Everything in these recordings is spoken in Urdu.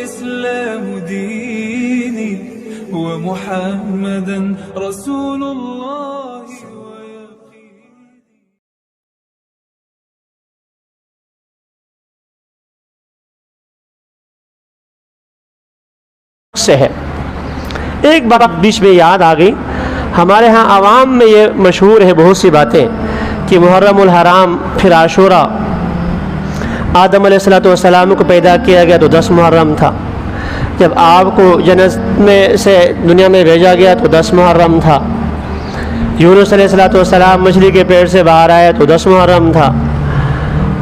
الإسلام ديني ومحمدا رسول الله سے ہے۔ ایک بات بیچ میں یاد آ گئی، ہمارے ہاں عوام میں یہ مشہور ہے بہت سی باتیں کہ محرم الحرام، پھر عاشورہ، آدم علیہ السلام کو پیدا کیا گیا تو 10 محرم تھا، جب آپ کو جنت میں سے دنیا میں بھیجا گیا تو 10 محرم تھا، یونس علیہ السلام مچھلی کے پیٹ سے باہر آئے تو 10 محرم تھا،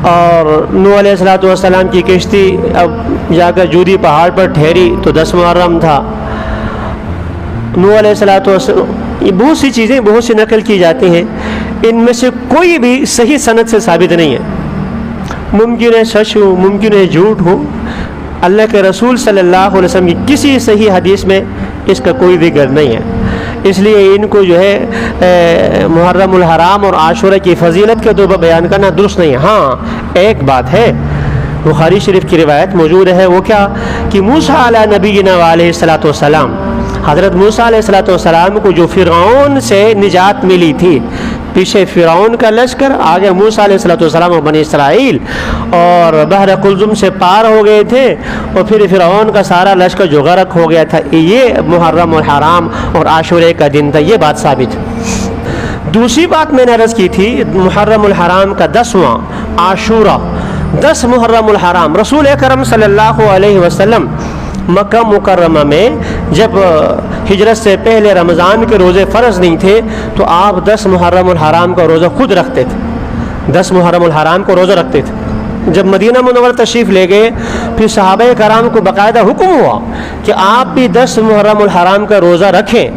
اور نوح علیہ السلام کی کشتی اب جا کر جودی پہاڑ پر ٹھہری تو 10 محرم تھا، نوح علیہ السلام، یہ بہت سی چیزیں بہت سی نقل کی جاتی ہیں، ان میں سے کوئی بھی صحیح سند سے ثابت نہیں ہے، ممکن ہے سچ ہو، ممکن ہے جھوٹ ہو، اللہ کے رسول صلی اللہ علیہ وسلم کی کسی صحیح حدیث میں اس کا کوئی ذکر نہیں ہے، اس لیے ان کو جو ہے محرم الحرام اور عاشورہ کی فضیلت کے طور پر بیان کرنا درست نہیں ہے۔ ہاں ایک بات ہے، بخاری شریف کی روایت موجود ہے، وہ کیا کہ موسیٰ علیہ نبینا علیہ السلام، حضرت موسیٰ علیہ السلام کو جو فرعون سے نجات ملی تھی، پیچھے فرعون کا لشکر، آگے موسیٰ علیہ السلام اور بنی اسرائیل، اور بحر قلزم سے پار ہو گئے تھے، اور پھر فرعون کا سارا لشکر جو غرق ہو گیا تھا، یہ محرم الحرام اور عاشورہ کا دن تھا، یہ بات ثابت ہے۔ دوسری بات میں نے عرض کی تھی، محرم الحرام کا 10واں عاشورہ، 10 محرم الحرام، رسول اکرم صلی اللہ علیہ وسلم مکہ مکرمہ میں جب ہجرت سے پہلے رمضان کے روزے فرض نہیں تھے تو آپ 10 محرم الحرام کا روزہ خود رکھتے تھے، 10 محرم الحرام کو روزہ رکھتے تھے۔ جب مدینہ منورہ تشریف لے گئے، پھر صحابہ کرام کو باقاعدہ حکم ہوا کہ آپ بھی 10 محرم الحرام کا روزہ رکھیں۔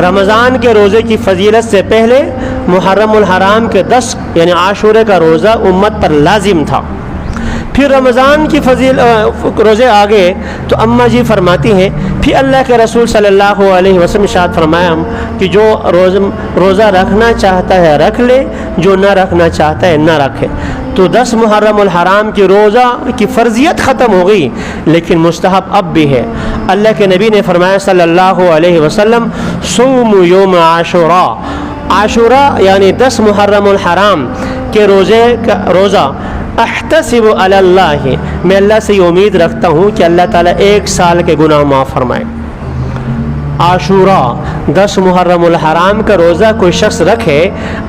رمضان کے روزے کی فضیلت سے پہلے محرم الحرام کے 10 یعنی عاشورہ کا روزہ امت پر لازم تھا۔ پھر رمضان کی روزے آگے تو اماں جی فرماتی ہیں، پھر اللہ کے رسول صلی اللہ علیہ وسلم ارشاد فرمایا کہ جو روزہ رکھنا چاہتا ہے رکھ لے، جو نہ رکھنا چاہتا ہے نہ رکھے۔ تو 10 محرم الحرام کی روزہ کی فرضیت ختم ہو گئی، لیکن مستحب اب بھی ہے۔ اللہ کے نبی نے فرمایا صلی اللہ علیہ وسلم، صوم یوم عاشوراء، عاشوراء یعنی 10 محرم الحرام کے روزہ احتسب علی اللہ، میں اللہ سے یہ امید رکھتا ہوں کہ اللہ تعالیٰ 1 سال کے گناہ معاف فرمائے۔ عاشوراء 10 محرم الحرام کا روزہ کوئی شخص رکھے،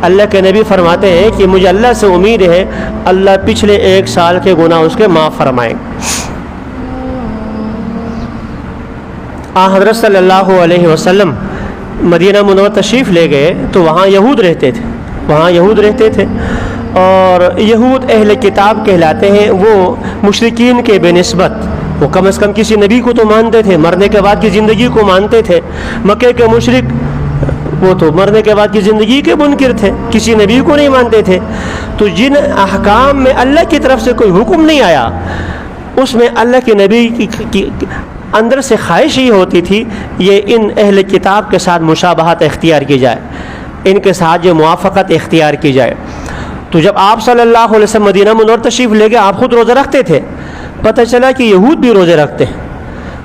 اللہ کے نبی فرماتے ہیں کہ مجھے اللہ سے امید ہے اللہ پچھلے 1 سال کے گناہ اس کے معاف فرمائے۔ حضرت صلی اللہ علیہ وسلم مدینہ منورہ تشریف لے گئے تو وہاں یہود رہتے تھے، اور یہود اہل کتاب کہلاتے ہیں، وہ مشرکین کے بے نسبت، وہ کم از کم کسی نبی کو تو مانتے تھے، مرنے کے بعد کی زندگی کو مانتے تھے۔ مکے کے مشرک وہ تو مرنے کے بعد کی زندگی کے منکر تھے، کسی نبی کو نہیں مانتے تھے۔ تو جن احکام میں اللہ کی طرف سے کوئی حکم نہیں آیا، اس میں اللہ کے نبی کی اندر سے خواہش ہی ہوتی تھی یہ ان اہل کتاب کے ساتھ مشابہت اختیار کی جائے، ان کے ساتھ جو موافقت اختیار کی جائے۔ تو جب آپ صلی اللہ علیہ وسلم مدینہ منورہ تشریف لے گئے، آپ خود روزہ رکھتے تھے، پتہ چلا کہ یہود بھی روزے رکھتے ہیں،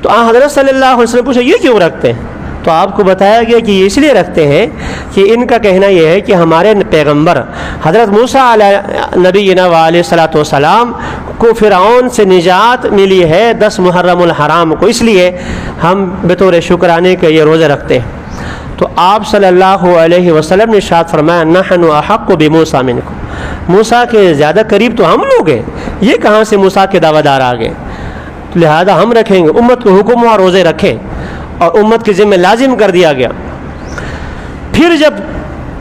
تو حضرت صلی اللہ علیہ وسلم پوچھا یہ کیوں رکھتے ہیں؟ تو آپ کو بتایا گیا کہ یہ اس لیے رکھتے ہیں کہ ان کا کہنا یہ ہے کہ ہمارے پیغمبر حضرت موسیٰ علیہ نبینا علیہ السلام کو فرعون سے نجات ملی ہے 10 محرم الحرام کو، اس لیے ہم بطور شکرانے کے یہ روزے رکھتے ہیں۔ تو آپ صلی اللہ علیہ وسلم نے ارشاد فرمایا، نحن احق بموسیٰ منکم، موسیٰ کے زیادہ قریب تو ہم لوگ ہیں، یہ کہاں سے موسیٰ کے دعویٰ دار آ گئے؟ لہذا ہم رکھیں گے، امت کو حکم ہوا روزے رکھیں، اور امت کے ذمہ لازم کر دیا گیا۔ پھر جب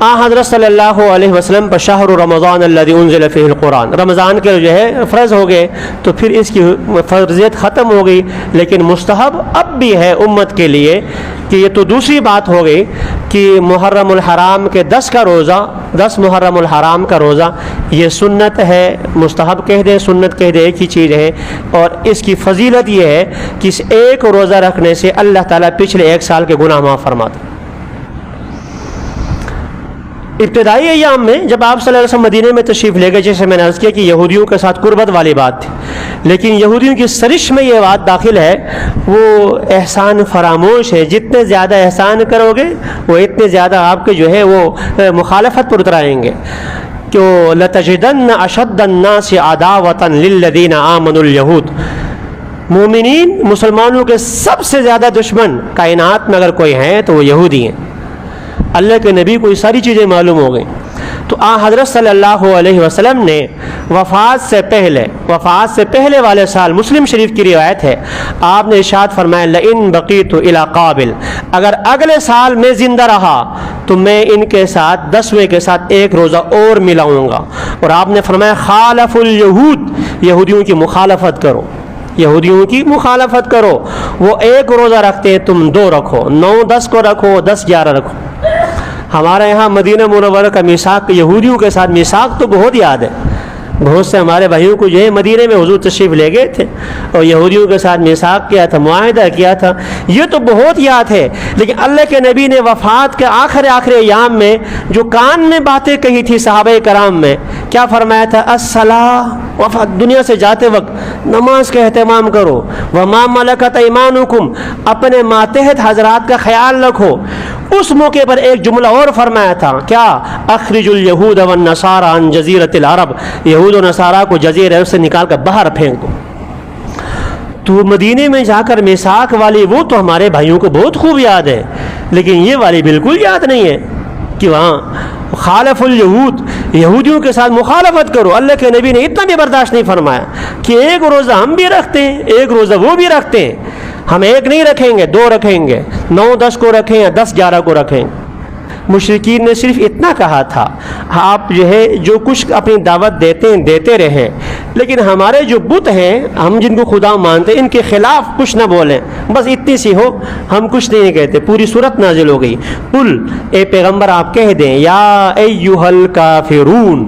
حضرت صلی اللہ علیہ وسلم پر شہر رمضان الذی انزل فیہ القرآن، رمضان کے جو ہے فرض ہو گئے، تو پھر اس کی فرضیت ختم ہو گئی، لیکن مستحب اب بھی ہے امت کے لیے کہ یہ تو دوسری بات ہو گئی کہ محرم الحرام کے 10 محرم الحرام کا روزہ یہ سنت ہے، مستحب کہہ دے سنت کہہ دے ایک ہی چیز ہے، اور اس کی فضیلت یہ ہے کہ اس ایک روزہ رکھنے سے اللہ تعالیٰ پچھلے 1 سال کے گناہ معاف فرماتا۔ ابتدائی ایام میں جب آپ صلی اللہ علیہ وسلم مدینے میں تشریف لے گئے، جیسے میں نے عرض کیا کہ یہودیوں کے ساتھ قربت والی بات تھی، لیکن یہودیوں کی سرش میں یہ بات داخل ہے، وہ احسان فراموش ہے، جتنے زیادہ احسان کرو گے وہ اتنے زیادہ آپ کے جو ہے وہ مخالفت پر اترائیں گے، کہ لَتَجِدَنَّ أَشَدَّ النَّاسِ عَدَاوَةً لِلَّذِينَ آمَنُوا الْيَهُودُ، مومنین مسلمانوں کے سب سے زیادہ دشمن کائنات میں اگر کوئی ہیں تو وہ یہودی ہیں۔ اللہ کے نبی کو یہ ساری چیزیں معلوم ہو گئیں، تو حضرت صلی اللہ علیہ وسلم نے وفات سے پہلے والے سال، مسلم شریف کی روایت ہے، آپ نے ارشاد فرمایا لئن بقیت الی قابل، اگر اگلے سال میں زندہ رہا تو میں ان کے ساتھ 10ویں کے ساتھ ایک روزہ اور ملاؤں گا، اور آپ نے فرمایا خالف الیہود، یہودیوں کی مخالفت کرو، یہودیوں کی مخالفت کرو، وہ ایک روزہ رکھتے ہیں تم 2 رکھو، 9-10 کو رکھو، 10-11 رکھو۔ ہمارے یہاں مدینہ منورہ کا میثاق یہودیوں کے ساتھ میثاق تو بہت یاد ہے، بہت سے ہمارے بھائیوں کو جو ہے مدینے میں حضور تشریف لے گئے تھے اور یہودیوں کے ساتھ میثاق کیا تھا، معاہدہ کیا تھا، یہ تو بہت یاد ہے، لیکن اللہ کے نبی نے وفات کے آخر ایام میں جو کان میں باتیں کہی تھی صحابہ کرام میں، کیا فرمایا تھا؟ الصلاۃ، وفات دنیا سے جاتے وقت نماز کا اہتمام کرو، وما ملکت ایمانکم، اپنے ماتحت حضرات کا خیال رکھو۔ اس موقع پر ایک جملہ اور فرمایا تھا، کیا؟ اخرج الیہود والنصارى عن جزیرۃ العرب، یہود و نصارہ کو جزیرہ عرب سے نکال کر باہر پھینک دو۔ تو مدینے میں جا کر میثاق والی وہ تو ہمارے بھائیوں کو بہت خوب یاد ہے، لیکن یہ والی بالکل یاد نہیں ہے کہ وہاں خالف الیہود، یہودیوں کے ساتھ مخالفت کرو۔ اللہ کے نبی نے اتنا بھی برداشت نہیں فرمایا کہ ایک روزہ ہم بھی رکھتے ہیں، ایک روزہ وہ بھی رکھتے ہیں، ہم ایک نہیں رکھیں گے، 2 رکھیں گے، 9-10 کو رکھیں یا 10-11 کو رکھیں۔ مشرکین نے صرف اتنا کہا تھا، آپ جو ہے جو کچھ اپنی دعوت دیتے رہیں، لیکن ہمارے جو بت ہیں، ہم جن کو خدا مانتے ہیں، ان کے خلاف کچھ نہ بولیں، بس اتنی سی ہو، ہم کچھ نہیں کہتے۔ پوری صورت نازل ہو گئی، قل، اے پیغمبر آپ کہہ دیں، یا ایھا الکافرون،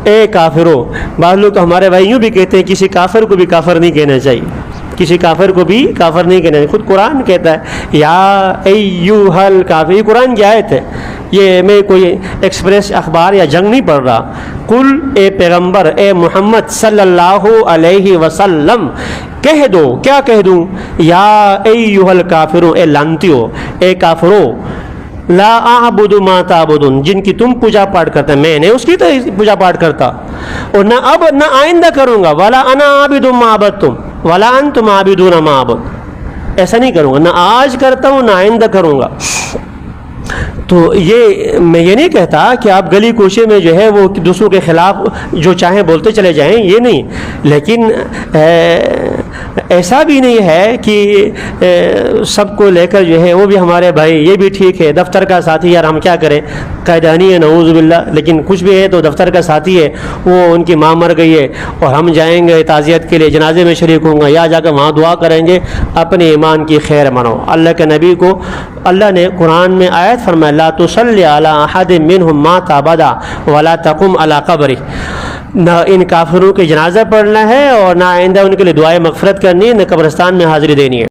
اے کافرو۔ بعض لوگ تو ہمارے بھائی یوں بھی کہتے ہیں کسی کافر کو بھی کافر نہیں کہنا چاہیے، کسی کافر کو بھی کافر نہیں کہنا چاہیے، خود قرآن کہتا ہے یا ایھا الکافر، یہ قرآن کی آیت ہے، یہ میں کوئی ایکسپریس اخبار یا جنگ نہیں پڑھ رہا۔ قل، اے پیغمبر، اے محمد صلی اللہ علیہ وسلم، کہہ دو، کیا کہہ دوں؟ یا ایھا الکافرون، اے لانتیو، اے کافرو، لا اعبد ما تعبدون، جن کی تم پوجا پاٹ کرتے ہیں میں نے اس کی تو پوجا پاٹ کرتا، اور نہ اب نہ آئندہ کروں گا، ولا انا عابد ما عبدتم ولا انتم عابدون ما اعبد، ایسا نہیں کروں گا، نہ آج کرتا ہوں نہ آئندہ کروں گا۔ تو یہ میں یہ نہیں کہتا کہ آپ گلی کوچے میں جو ہے وہ دوسروں کے خلاف جو چاہیں بولتے چلے جائیں، یہ نہیں، لیکن ایسا بھی نہیں ہے کہ سب کو لے کر جو ہے وہ بھی ہمارے بھائی، یہ بھی ٹھیک ہے، دفتر کا ساتھی، یار ہم کیا کریں، قیدانی ہے نعوذ باللہ، لیکن کچھ بھی ہے تو دفتر کا ساتھی ہے، وہ ان کی ماں مر گئی ہے اور ہم جائیں گے تعزیت کے لیے، جنازے میں شریک ہوں گا، یا جا کر وہاں دعا کریں گے، اپنے ایمان کی خیر منو۔ اللہ کے نبی کو اللہ نے قرآن میں آیت فرمایا لا تصلی علی احد منہم مات ابدا ولا تقم علی قبرہ، نہ ان کافروں کے جنازہ پڑھنا ہے اور نہ آئندہ ان کے لیے دعائے مغفرت کرنی ہے، نہ قبرستان میں حاضری دینی ہے۔